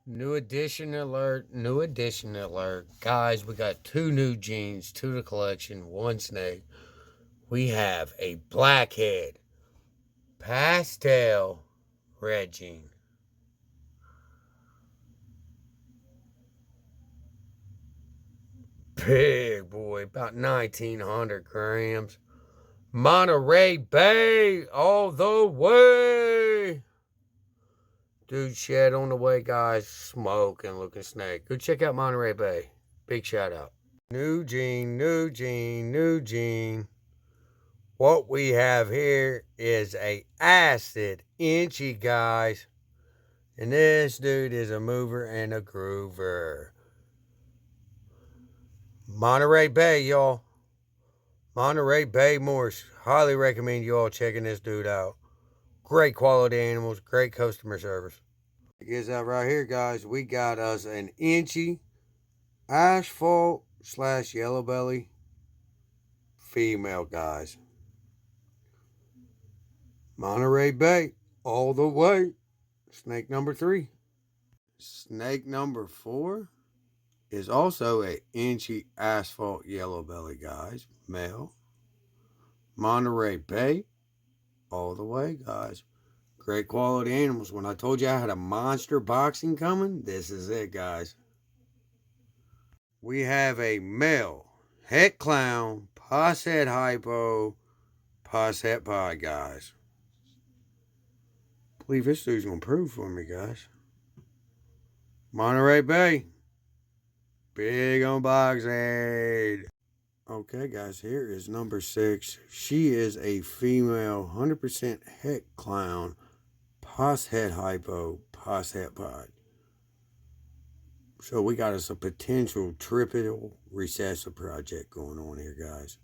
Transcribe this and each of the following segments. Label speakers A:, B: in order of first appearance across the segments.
A: New edition alert, new edition alert. Guys, we got two new jeans to the collection, one snake. We have a blackhead pastel red jean. Big boy, about 1,900 grams. Monterey Bay all the way. Dude shed on the way, guys. Smoking looking snake. Go check out Monterey Bay. Big shout out. New jean, new jean, new jean. What we have here is a acid inchy, guys. And this dude is a mover and a groover. Monterey Bay, y'all. Monterey Bay Morse. Highly recommend you all checking this dude out. Great quality animals, great customer service. Check this out right here, guys. We got us an inchy asphalt / yellow belly female, guys. Monterey Bay, all the way. Snake number 3. Snake number 4 is also a inchy asphalt yellow belly, guys. Male. Monterey Bay, all the way, guys. Great quality animals. When I told you I had a monster boxing coming, this is it, guys. We have a male het clown, posset hypo, posset pod, guys. I believe this dude's gonna prove for me, guys. Monterey Bay, big on boxing. Okay, guys, here is number 6. She is a female, 100% het clown, posset hypo, posset pod. So we got us a potential triple recessive project going on here, guys.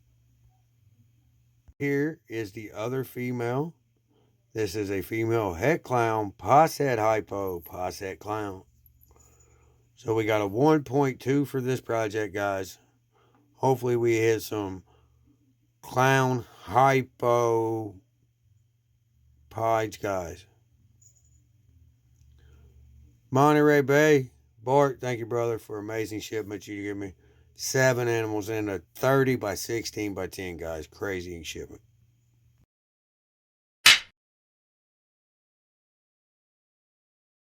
A: Here is the other female. This is a female het clown, posset hypo, posset clown. So we got a 1.2 for this project, guys. Hopefully we hit some clown hypo pods, guys. Monterey Bay, Bart, thank you, brother, for amazing shipment you give me. 7 animals in a 30 by 16 by 10, guys. Crazy shipment.